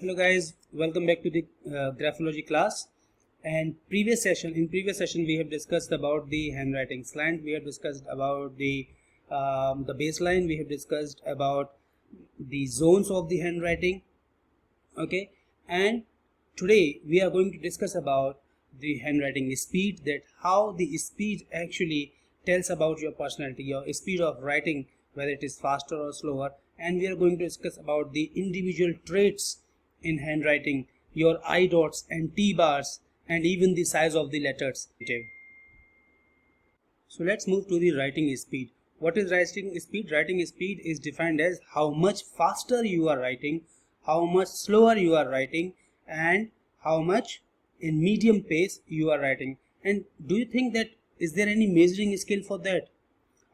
Hello guys, welcome back to the Graphology class. And previous session we have discussed about the handwriting slant. We have discussed about the baseline. We have discussed about the zones of the handwriting. Okay, and today we are going to discuss about the handwriting speed, that how the speed actually tells about your personality, your speed of writing, whether it is faster or slower. And we are going to discuss about the individual traits in handwriting, your I dots and T bars, and even the size of the letters. So let's move to the writing speed. What is writing speed? Writing speed is defined as how much faster you are writing, how much slower you are writing, and how much in medium pace you are writing. And do you think that is there any measuring scale for that?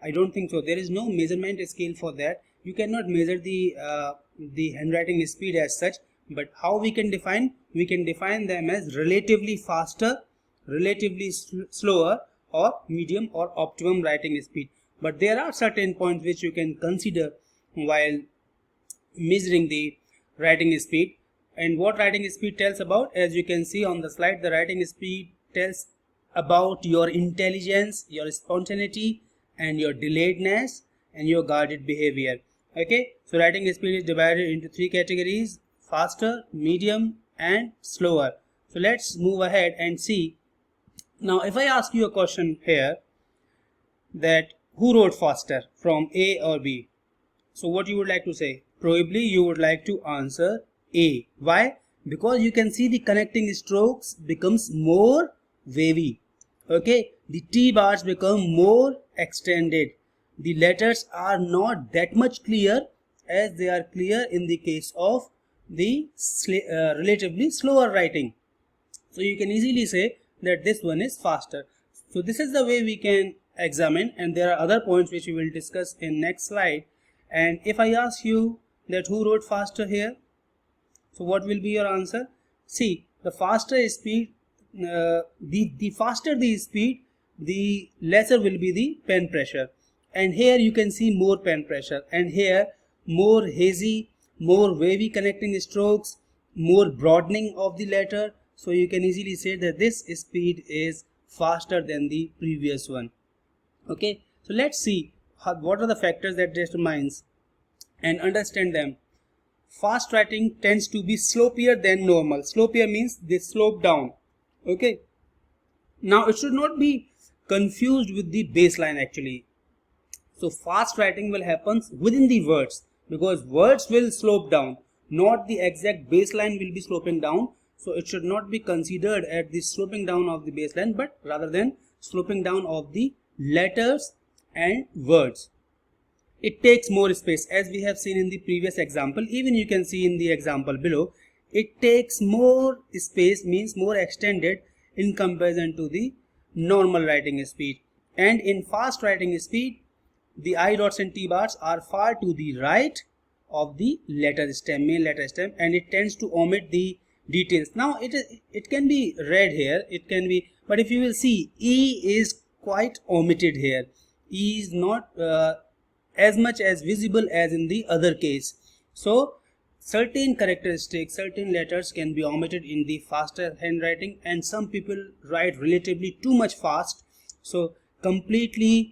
I don't think so. There is no measurement scale for that. You cannot measure the handwriting speed as such. But how we can define? We can define them as relatively faster, relatively slower, or medium or optimum writing speed. But there are certain points which you can consider while measuring the writing speed. And what writing speed tells about, as you can see on the slide, the writing speed tells about your intelligence, your spontaneity, and your delayedness and your guarded behavior. Okay, so writing speed is divided into three categories: faster, medium, and slower. So let's move ahead and see. Now if I ask you a question here, that who wrote faster from A or B, so what you would like to say? Probably you would like to answer A. Why? Because you can see the connecting strokes becomes more wavy. Okay, the T bars become more extended. The letters are not that much clear as they are clear in the case of the relatively slower writing. So you can easily say that this one is faster. So this is the way we can examine, and there are other points which we will discuss in next slide. And if I ask you that who wrote faster here, so what will be your answer? See, the faster speed, the faster the speed, the lesser will be the pen pressure. And here you can see more pen pressure, and here more hazy, more wavy connecting strokes, more broadening of the letter. So you can easily say that this speed is faster than the previous one. Okay, so let's see what are the factors that determines and understand them. Fast writing tends to be slopier than normal. Slopier means they slope down. Okay, now it should not be confused with the baseline actually. So fast writing will happen within the words, because words will slope down, not the exact baseline will be sloping down. So it should not be considered at the sloping down of the baseline, but rather than sloping down of the letters and words. It takes more space, as we have seen in the previous example. Even you can see in the example below, it takes more space, means more extended in comparison to the normal writing speed. And in fast writing speed, the I dots and T bars are far to the right of the letter stem, main letter stem, and it tends to omit the details. Now it can be read here, it can be, but if you will see, E is quite omitted here. E is not as much as visible as in the other case. So certain characteristics, certain letters can be omitted in the faster handwriting, and some people write relatively too much fast, so completely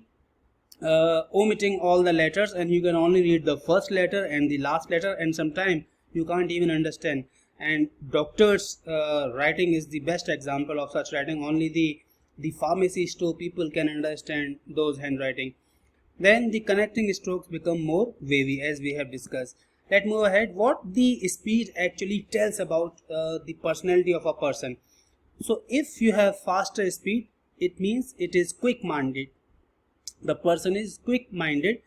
omitting all the letters, and you can only read the first letter and the last letter, and sometimes you can't even understand. And doctors writing is the best example of such writing. Only the pharmacy store people can understand those handwriting. Then the connecting strokes become more wavy, as we have discussed. Let's move ahead. What the speed actually tells about the personality of a person. So if you have faster speed, it means it is quick-minded. The person is quick-minded.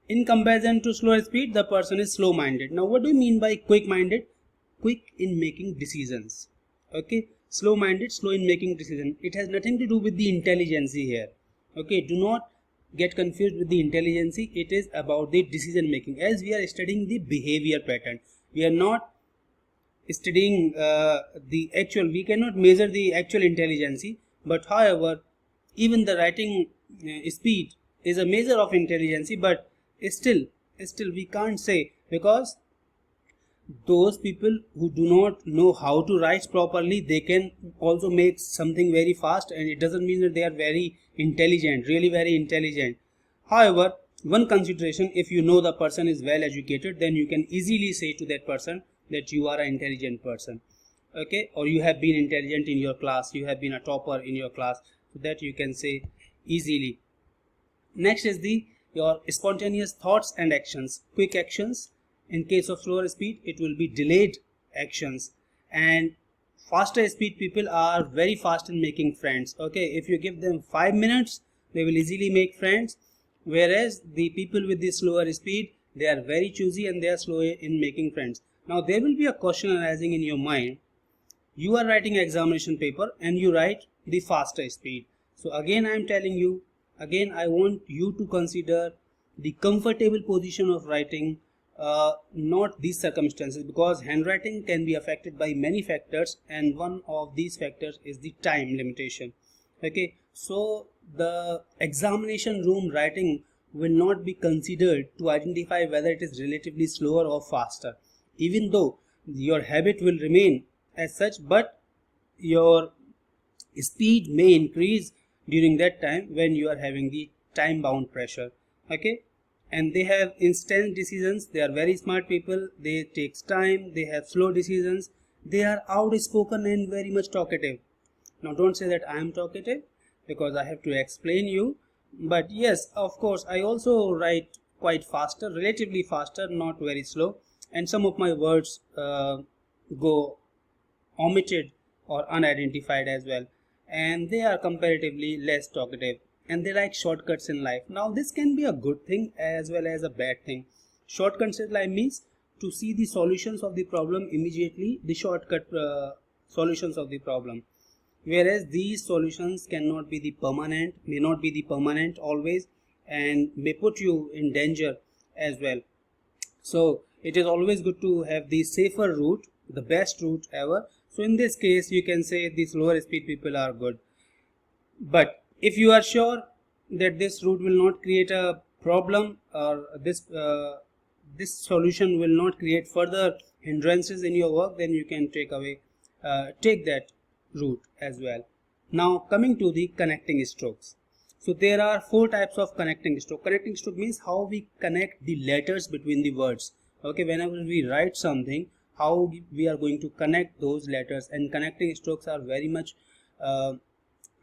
In comparison to slower speed, the person is slow-minded. Now what do you mean by quick-minded? Quick in making decisions. Okay, slow-minded, slow in making decisions. It has nothing to do with the intelligence here. Okay, do not get confused with the intelligence. It is about the decision making, as we are studying the behavior pattern. We are not studying the actual, we cannot measure the actual intelligence, but however, even the writing speed is a measure of intelligence, but still we can't say, because those people who do not know how to write properly, they can also make something very fast, and it doesn't mean that they are very intelligent, really very intelligent. However, one consideration, if you know the person is well educated, then you can easily say to that person that you are an intelligent person, okay, or you have been intelligent in your class, you have been a topper in your class, so that you can say easily. Next is your spontaneous thoughts and actions, quick actions. In case of slower speed, it will be delayed actions, and faster speed people are very fast in making friends. Okay, if you give them 5 minutes, they will easily make friends, whereas the people with the slower speed, they are very choosy and they are slow in making friends. Now there will be a question arising in your mind. You are writing examination paper and you write the faster speed. So again I am telling you, again I want you to consider the comfortable position of writing, not these circumstances, because handwriting can be affected by many factors, and one of these factors is the time limitation. Okay, so the examination room writing will not be considered to identify whether it is relatively slower or faster, even though your habit will remain as such, but your speed may increase during that time when you are having the time bound pressure. Okay, and they have instant decisions, they are very smart people, they takes time, they have slow decisions, they are outspoken and very much talkative. Now don't say that I am talkative, because I have to explain you, but yes, of course I also write quite faster, relatively faster, not very slow, and some of my words go omitted or unidentified as well, and they are comparatively less talkative, and they like shortcuts in life. Now this can be a good thing as well as a bad thing. Shortcuts in life means to see the solutions of the problem immediately, the shortcut solutions of the problem, whereas these solutions cannot be the permanent, may not be the permanent always, and may put you in danger as well. So it is always good to have the safer route, the best route ever. So in this case you can say the slower speed people are good, but if you are sure that this route will not create a problem, or this solution will not create further hindrances in your work, then you can take that route as well. Now coming to the connecting strokes. So there are 4 types of connecting stroke. Connecting stroke means how we connect the letters between the words. Okay, whenever we write something, how we are going to connect those letters, and connecting strokes are very much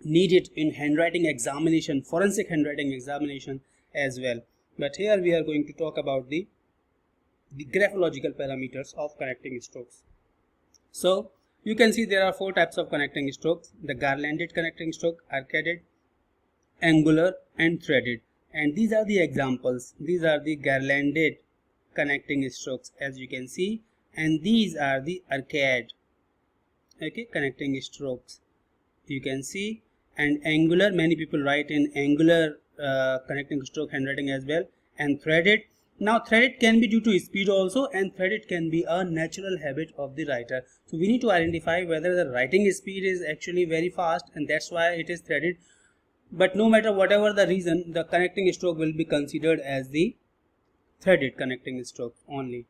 needed in handwriting examination, forensic handwriting examination as well. But here we are going to talk about the graphological parameters of connecting strokes. So you can see there are 4 types of connecting strokes: the garlanded connecting stroke, arcaded, angular, and threaded. And these are the examples. These are the garlanded connecting strokes, as you can see, and these are the arcade, okay, connecting strokes, you can see. And angular, many people write in angular connecting stroke handwriting as well. And threaded, now threaded can be due to speed also, and threaded can be a natural habit of the writer. So we need to identify whether the writing speed is actually very fast, and that's why it is threaded. But no matter whatever the reason, the connecting stroke will be considered as the threaded connecting stroke only.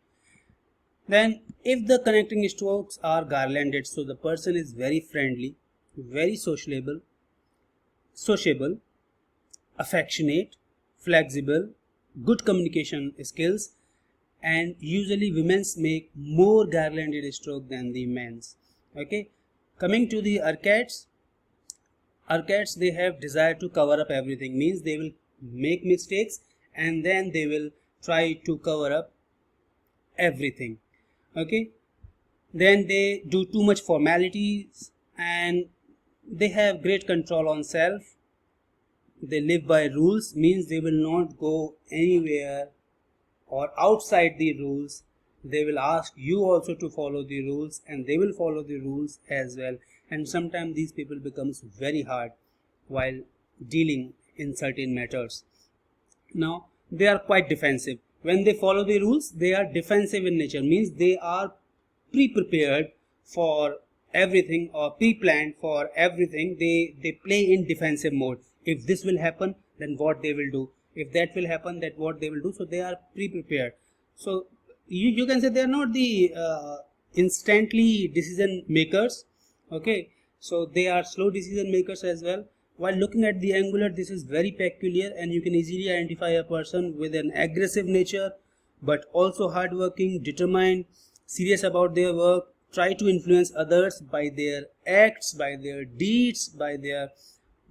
Then if the connecting strokes are garlanded, so the person is very friendly, very sociable, affectionate, flexible, good communication skills, and usually women's make more garlanded stroke than the men's. Okay, coming to the arcades, they have desire to cover up everything, means they will make mistakes and then they will try to cover up everything. Okay, then they do too much formalities, and they have great control on self. They live by rules, means they will not go anywhere or outside the rules. They will ask you also to follow the rules, and they will follow the rules as well. And sometimes these people becomes very hard while dealing in certain matters. Now they are quite defensive. When they follow the rules, they are defensive in nature, means they are pre-prepared for everything or pre-planned for everything. They play in defensive mode. If this will happen, then what they will do. If that will happen, then what they will do. So they are pre-prepared. So you can say they are not the instantly decision makers. Okay, so they are slow decision makers as well. While looking at the angular, this is very peculiar, and you can easily identify a person with an aggressive nature, but also hardworking, determined, serious about their work, try to influence others by their acts, by their deeds, by their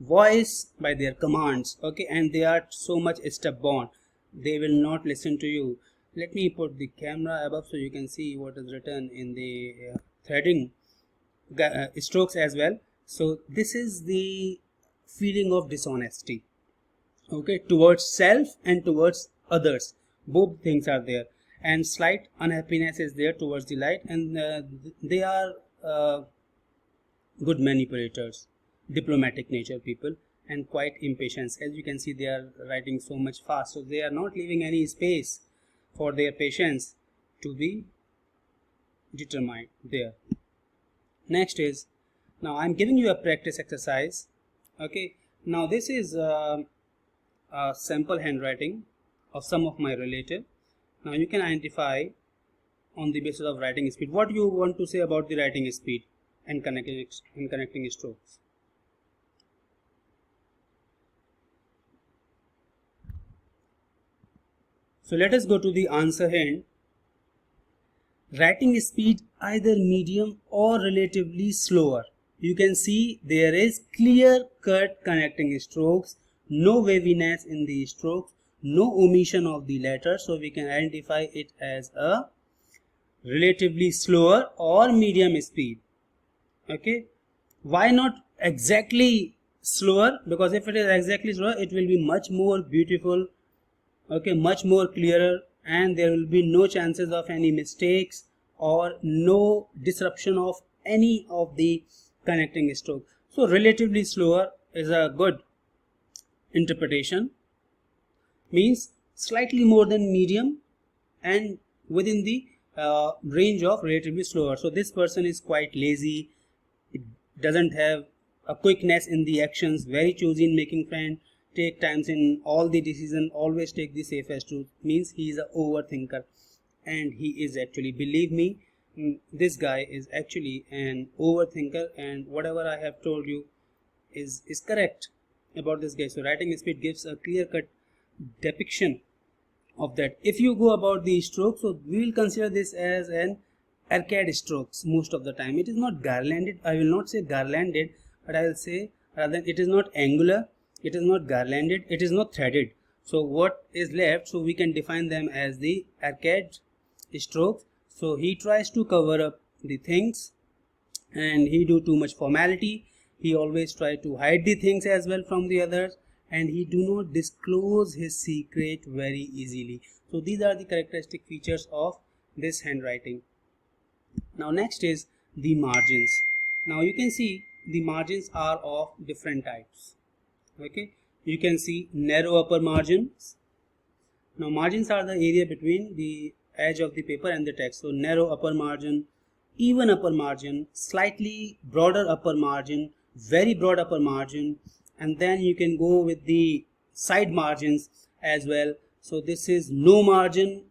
voice, by their commands. Okay, and they are so much stubborn, they will not listen to you. Let me put the camera above so you can see what is written in the threading strokes as well. So this is the feeling of dishonesty, okay, towards self and towards others. Both things are there, and slight unhappiness is there towards the light, and they are good manipulators, diplomatic nature people, and quite impatient. As you can see, they are writing so much fast, so they are not leaving any space for their patience to be determined there. Next is, now I'm giving you a practice exercise. Okay, now this is a sample handwriting of some of my relative. Now you can identify on the basis of writing speed what you want to say about the writing speed and connecting strokes. So let us go to the answer hand. Writing speed either medium or relatively slower. You can see there is clear cut connecting strokes, no waviness in the strokes, no omission of the letter, so we can identify it as a relatively slower or medium speed. Okay, why not exactly slower? Because if it is exactly slower, it will be much more beautiful, okay, much more clearer, and there will be no chances of any mistakes or no disruption of any of the connecting stroke. So relatively slower is a good interpretation, means slightly more than medium and within the range of relatively slower. So this person is quite lazy, it doesn't have a quickness in the actions, very choosy in making friend, take times in all the decision, always take the safest route, means he is a overthinker. And he is actually, believe me, this guy is actually an overthinker, and whatever I have told you is correct about this guy. So writing speed gives a clear cut depiction of that. If you go about the stroke, so we will consider this as an arcade strokes most of the time. It is not garlanded, I will not say garlanded, but I will say rather it is not angular, it is not garlanded, it is not threaded. So what is left, so we can define them as the arcade strokes. So he tries to cover up the things, and he do too much formality, he always try to hide the things as well from the others, and he do not disclose his secret very easily. So these are the characteristic features of this handwriting. Now next is the margins. Now you can see the margins are of different types. Okay, you can see narrow upper margins. Now margins are the area between the edge of the paper and the text. So narrow upper margin, even upper margin, slightly broader upper margin, very broad upper margin, and then you can go with the side margins as well. So this is no margin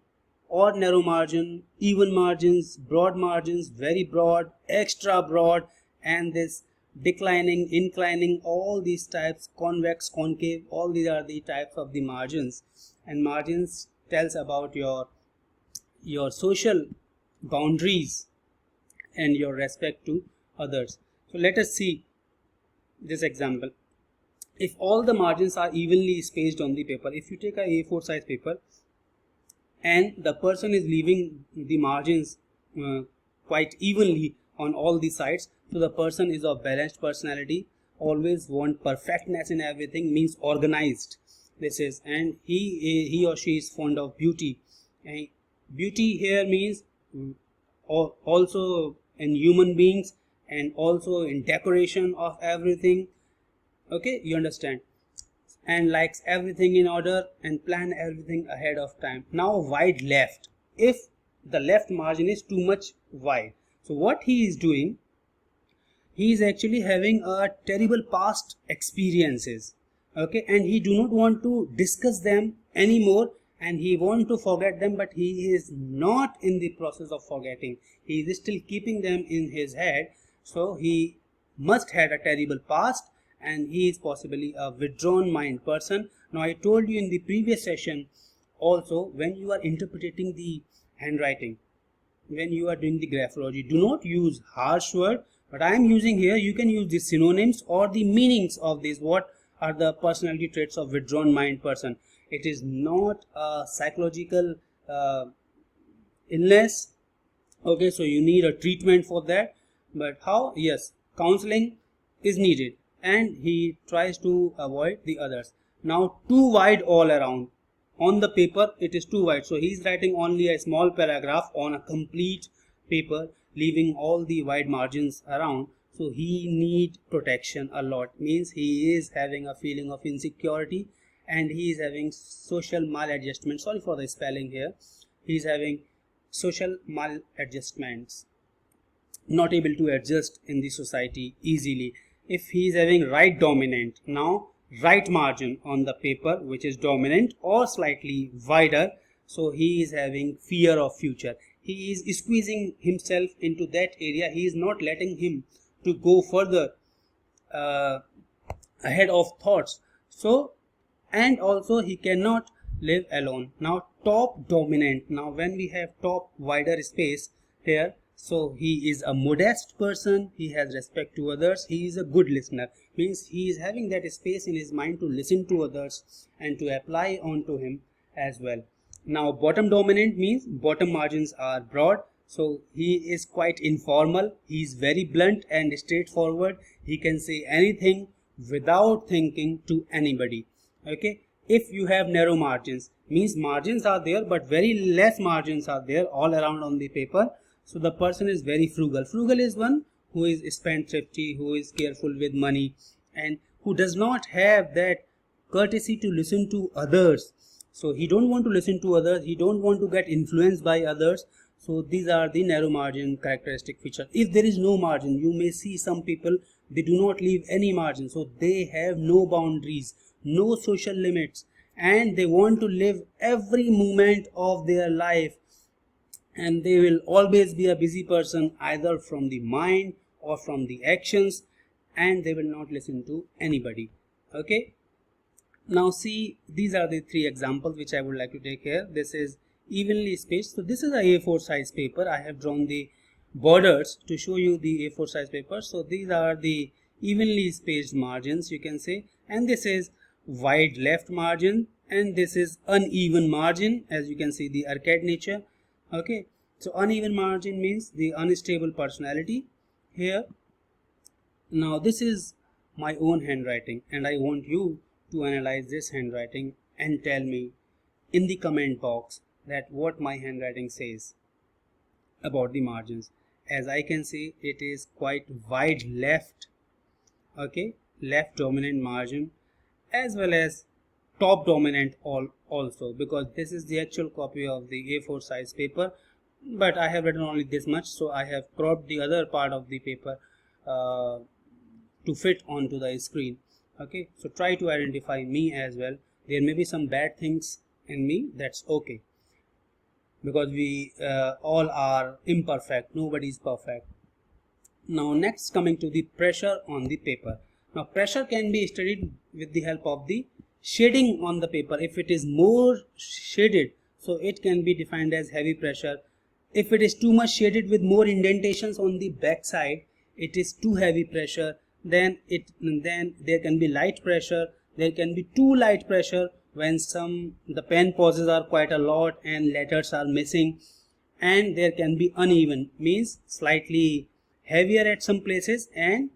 or narrow margin, even margins, broad margins, very broad, extra broad, and this declining, inclining, all these types, convex, concave, all these are the types of the margins. And margins tells about your social boundaries and your respect to others. So let us see this example. If all the margins are evenly spaced on the paper, if you take a A4 size paper and the person is leaving the margins quite evenly on all the sides, so the person is of balanced personality, always want perfectness in everything, means organized this is, and he or she is fond of beauty. And beauty here means also in human beings and also in decoration of everything. Okay, you understand, and likes everything in order and plan everything ahead of time. Now wide left, if the left margin is too much wide, so what he is doing, he is actually having a terrible past experiences, okay, and he do not want to discuss them anymore and he want to forget them, but he is not in the process of forgetting. He is still keeping them in his head. So he must had a terrible past, and he is possibly a withdrawn mind person. Now I told you in the previous session also, when you are interpreting the handwriting, when you are doing the graphology, do not use harsh word, but I am using here. You can use the synonyms or the meanings of these. What are the personality traits of withdrawn mind person? It is not a psychological illness. Okay, so you need a treatment for that. But how? Yes, counseling is needed, and he tries to avoid the others. Now too wide all around. On the paper it is too wide, so he is writing only a small paragraph on a complete paper, leaving all the wide margins around. So he need protection a lot, means he is having a feeling of insecurity, and he is having social maladjustment. Sorry for the spelling here. He is having social maladjustments, not able to adjust in the society easily. If he is having right dominant, now right margin on the paper which is dominant or slightly wider, so he is having fear of future. He is squeezing himself into that area. He is not letting him to go further ahead of thoughts. So, and also he cannot live alone. Now top dominant, now when we have top wider space here, so he is a modest person, he has respect to others, he is a good listener, means he is having that space in his mind to listen to others and to apply onto him as well. Now bottom dominant means bottom margins are broad, so he is quite informal, he is very blunt and straightforward, he can say anything without thinking to anybody. Okay, if you have narrow margins, means margins are there but very less margins are there all around on the paper, so the person is very frugal. Frugal is one who is spendthrifty, who is careful with money, and who does not have that courtesy to listen to others. So he don't want to listen to others, he don't want to get influenced by others. So these are the narrow margin characteristic features. If there is no margin, you may see some people, they do not leave any margin, so they have no boundaries, no social limits, and they want to live every moment of their life, and they will always be a busy person either from the mind or from the actions, and they will not listen to anybody. Okay, now see, these are the three examples which I would like to take here. This is evenly spaced, so this is a A4 size paper. I have drawn the borders to show you the A4 size paper. So these are the evenly spaced margins, you can say, and this is wide left margin, and this is uneven margin, as you can see the arcade nature. Okay, so uneven margin means the unstable personality here. Now this is my own handwriting, and I want you to analyze this handwriting and tell me in the comment box that what my handwriting says about the margins. As I can see, it is quite wide left. Okay, left dominant margin, as well as top dominant also, because this is the actual copy of the A4 size paper, but I have written only this much, so I have cropped the other part of the paper to fit onto the screen. Okay, so try to identify me as well. There may be some bad things in me, that's okay, because we all are imperfect, nobody is perfect. Now next, coming to the pressure on the paper. Now pressure can be studied with the help of the shading on the paper. If it is more shaded, so it can be defined as heavy pressure. If it is too much shaded with more indentations on the back side, it is too heavy pressure. Then there can be light pressure. There can be too light pressure when the pen pauses are quite a lot and letters are missing. And there can be uneven, means slightly heavier at some places and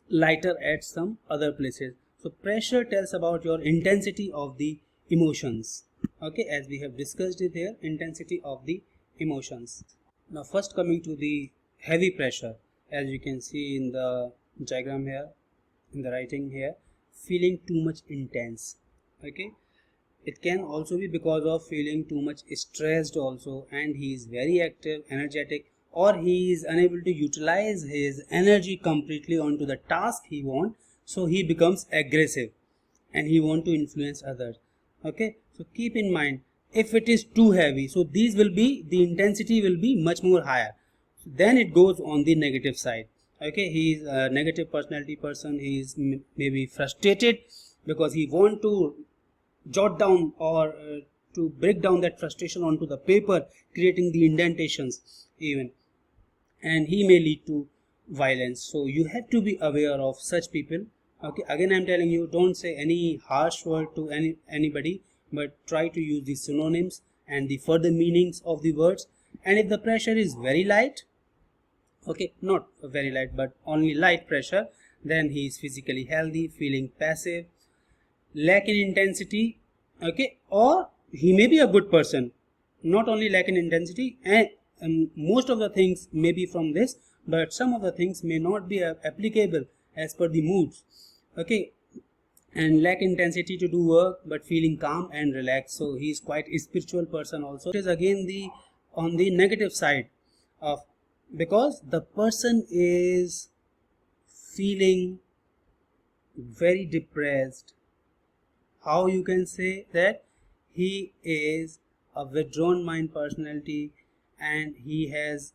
lighter at some other places. So pressure tells about your intensity of the emotions. Okay, as we have discussed it here, intensity of the emotions. Now first, coming to the heavy pressure, as you can see in the diagram here, in the writing here, feeling too much intense. Okay, it can also be because of feeling too much stressed also, and he is very active, energetic, or he is unable to utilize his energy completely onto the task he wants, so he becomes aggressive and he want to influence others. Okay, So keep in mind, if it is too heavy, so these will be, the intensity will be much more higher. Then it goes on the negative side. Okay, he is a negative personality person. He is maybe frustrated because he want to jot down or to break down that frustration onto the paper, creating the indentations even, and he may lead to violence. So you have to be aware of such people. Okay, again I'm telling you, don't say any harsh word to anybody, but try to use the synonyms and the further meanings of the words. And if the pressure is very light, okay, not very light but only light pressure, then he is physically healthy, feeling passive, lack in intensity. Okay, or he may be a good person, not only lack in intensity, and most of the things may be from this, but some of the things may not be applicable as per the moods. Okay, and lack intensity to do work but feeling calm and relaxed, so he is quite a spiritual person also. It is again the on the negative side of, because the person is feeling very depressed. How you can say that? He is a withdrawn mind personality, and he has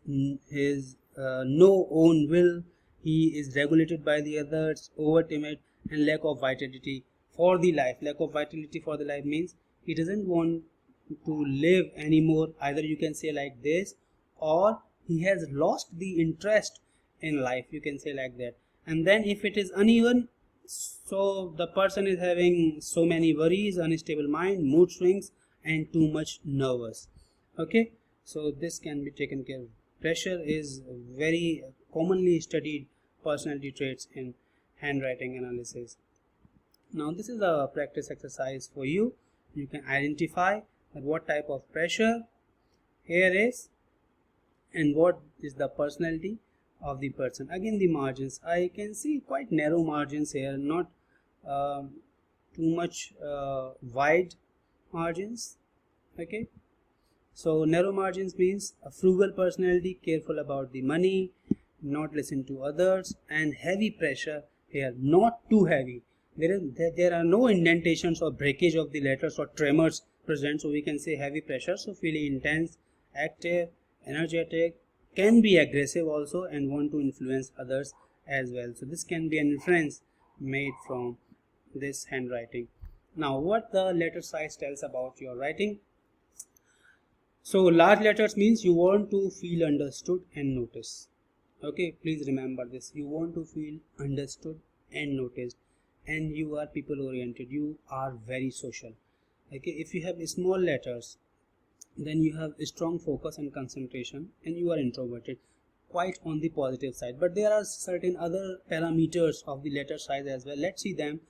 his no own will. He is regulated by the others, over timid, and lack of vitality for the life. Lack of vitality for the life means he doesn't want to live anymore. Either you can say like this, or he has lost the interest in life, you can say like that. And then if it is uneven, so the person is having so many worries, unstable mind, mood swings, and too much nervous. Okay, so this can be taken care of. Pressure is very commonly studied personality traits in handwriting analysis. Now this is a practice exercise for you. You can identify that what type of pressure here is and what is the personality of the person. Again, the margins, I can see quite narrow margins here, not too much wide margins. Okay, so narrow margins means a frugal personality, careful about the money, not listen to others, and heavy pressure here, not too heavy. There are no indentations or breakage of the letters or tremors present, so we can say heavy pressure. So feeling intense, active, energetic, can be aggressive also, and want to influence others as well. So this can be an inference made from this handwriting. Now what the letter size tells about your writing. So large letters means you want to feel understood and noticed. Okay, please remember this, you want to feel understood and noticed, and you are people oriented, you are very social. Okay, if you have small letters, then you have a strong focus and concentration, and you are introverted, quite on the positive side. But there are certain other parameters of the letter size as well. Let's see them.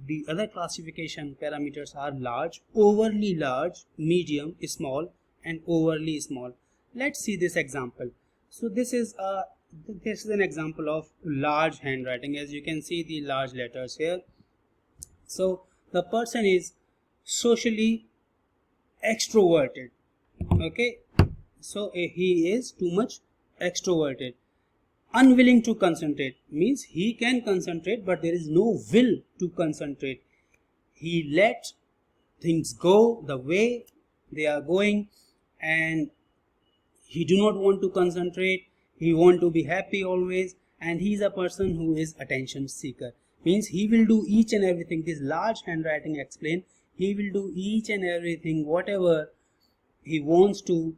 The other classification parameters are large, overly large, medium, small, and overly small. Let's see this example. So this is an example of large handwriting. As you can see the large letters here. So the person is socially extroverted. Okay, so he is too much extroverted. Unwilling to concentrate means he can concentrate, but there is no will to concentrate. He let things go the way they are going, and he do not want to concentrate. He want to be happy always, and he is a person who is attention seeker. Means he will do each and everything. This large handwriting explain, he will do each and everything, whatever he wants to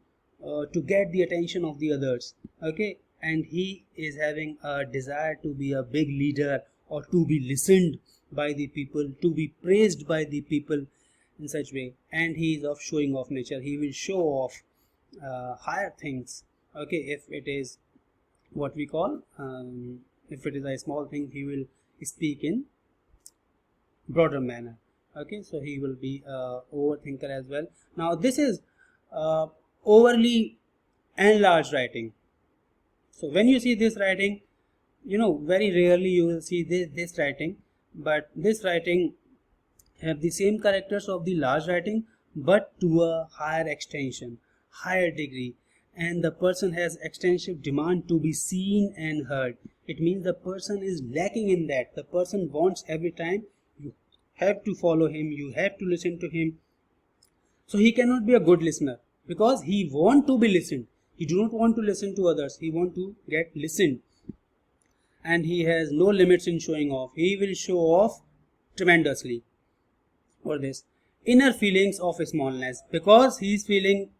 get the attention of the others. Okay, and he is having a desire to be a big leader, or to be listened by the people, to be praised by the people in such way. And he is of showing off nature. He will show off higher things. Okay, if it is what we call if it is a small thing, he will speak in broader manner. Okay, so he will be overthinker as well. Now this is overly enlarged writing. So when you see this writing, very rarely you will see this writing, but this writing have the same characters of the large writing, but to a higher extension, higher degree, and the person has extensive demand to be seen and heard. It means the person is lacking in that. The person wants every time you have to follow him, you have to listen to him, So he cannot be a good listener because he want to be listened. He do not want to listen to others. He want to get listened. And he has no limits in showing off. He will show off tremendously for this. Inner feelings of smallness, because he is feeling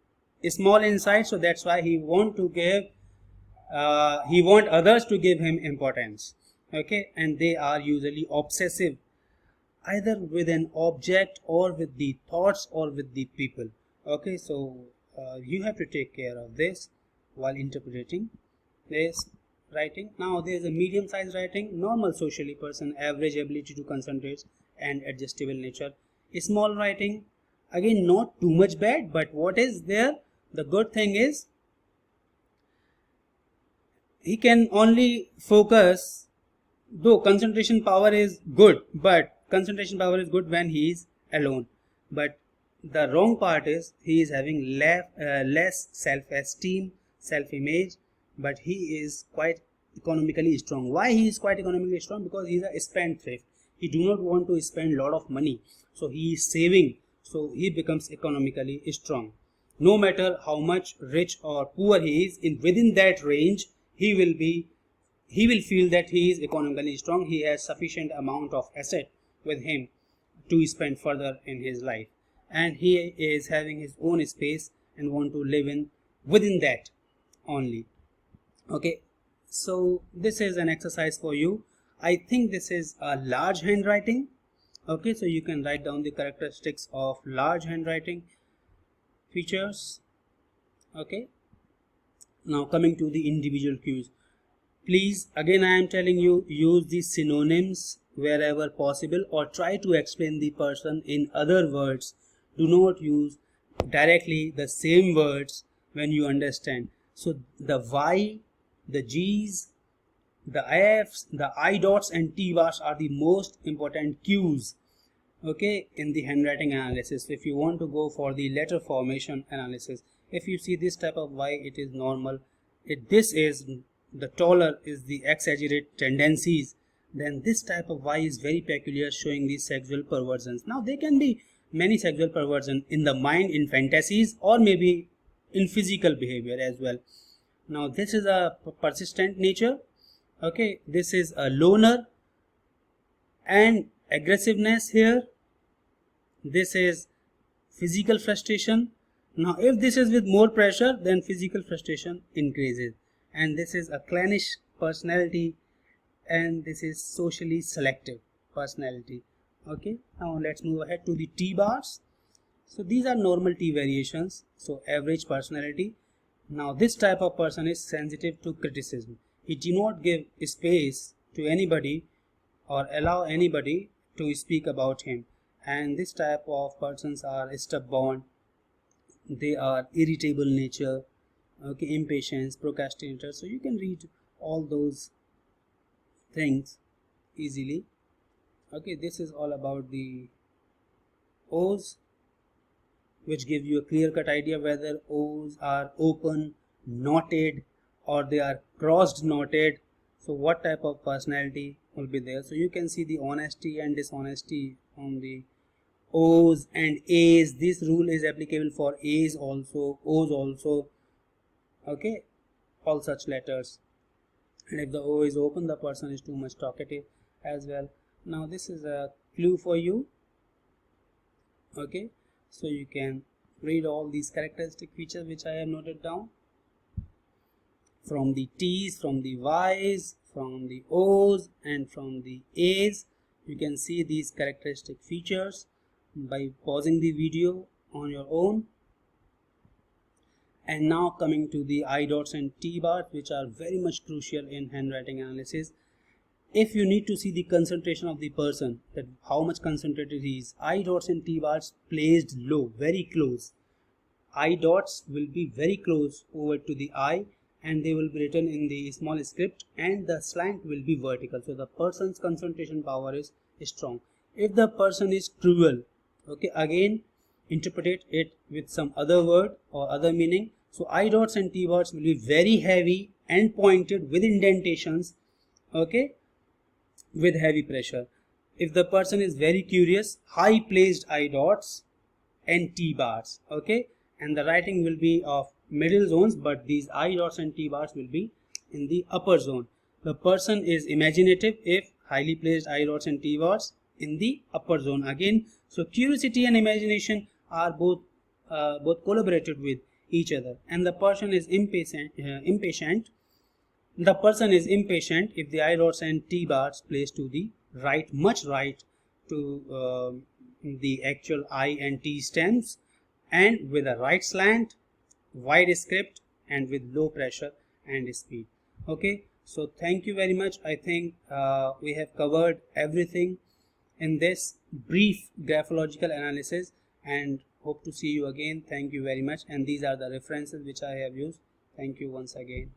small inside, so that's why he want to give he want others to give him importance. Okay, and they are usually obsessive, either with an object or with the thoughts or with the people. Okay, so you have to take care of this while interpreting this writing. Now there is a medium sized writing, normal socially person, average ability to concentrate and adjustable nature. Small writing, again not too much bad, but what is there, the good thing is he can only focus, though concentration power is good, but concentration power is good when he is alone. But the wrong part is he is having less self-esteem, self-image, but he is quite economically strong. Why he is quite economically strong? Because he is a spendthrift. He do not want to spend lot of money, so he is saving, so he becomes economically strong. No matter how much rich or poor he is, in within that range he will feel that he is economically strong. He has sufficient amount of asset with him to spend further in his life, and he is having his own space and want to live in within that only. Okay, so this is an exercise for you. I think this is a large handwriting. Okay, so you can write down the characteristics of large handwriting features. Okay, now coming to the individual cues. Please, again I am telling you, use the synonyms wherever possible, or try to explain the person in other words. Do not use directly the same words when you understand. So the Y, the G's, the F's, the I dots and T bars are the most important cues, okay, in the handwriting analysis. If you want to go for the letter formation analysis, if you see this type of Y, it is normal. This is the taller is the exaggerate tendencies, then this type of Y is very peculiar, showing the sexual perversions. Now there can be many sexual perversion in the mind, in fantasies, or maybe in physical behavior as well. Now this is a persistent nature. Okay, this is a loner and aggressiveness here. This is physical frustration. Now if this is with more pressure, then physical frustration increases. And this is a clannish personality, and this is socially selective personality. Okay, now let's move ahead to the T bars. So these are normal T variations, so average personality. Now this type of person is sensitive to criticism. He do not give space to anybody or allow anybody to speak about him. And this type of persons are stubborn, they are irritable nature, okay, impatience, procrastinator. So you can read all those things easily. Okay, this is all about the O's, which give you a clear-cut idea whether O's are open, knotted, or they are crossed knotted. So what type of personality will be there. So you can see the honesty and dishonesty on the O's and A's. This rule is applicable for A's also, O's also. Okay, all such letters. And if the O is open, the person is too much talkative as well. Now this is a clue for you. Okay, so you can read all these characteristic features which I have noted down. From the T's, from the Y's, from the O's, and from the A's, you can see these characteristic features by pausing the video on your own. And now coming to the I dots and T bars, which are very much crucial in handwriting analysis. If you need to see the concentration of the person, that how much concentrated he is, I dots and T bars placed low, very close. I dots will be very close over to the I, and they will be written in the small script, and the slant will be vertical. So the person's concentration power is strong. If the person is cruel, okay, again interpret it with some other word or other meaning. So I dots and T bars will be very heavy and pointed with indentations, okay, with heavy pressure. If the person is very curious, high placed I dots and T bars. Okay, and the writing will be of middle zones, but these I dots and T bars will be in the upper zone. The person is imaginative if highly placed I dots and T bars in the upper zone again. So curiosity and imagination are both collaborated with each other, and the person is impatient. The person is impatient if the I dots and T bars placed to the right, much right to the actual I and T stems, and with a right slant, wide script, and with low pressure and speed. Okay, so thank you very much. I think we have covered everything in this brief graphological analysis, and hope to see you again. Thank you very much. And these are the references which I have used. Thank you once again.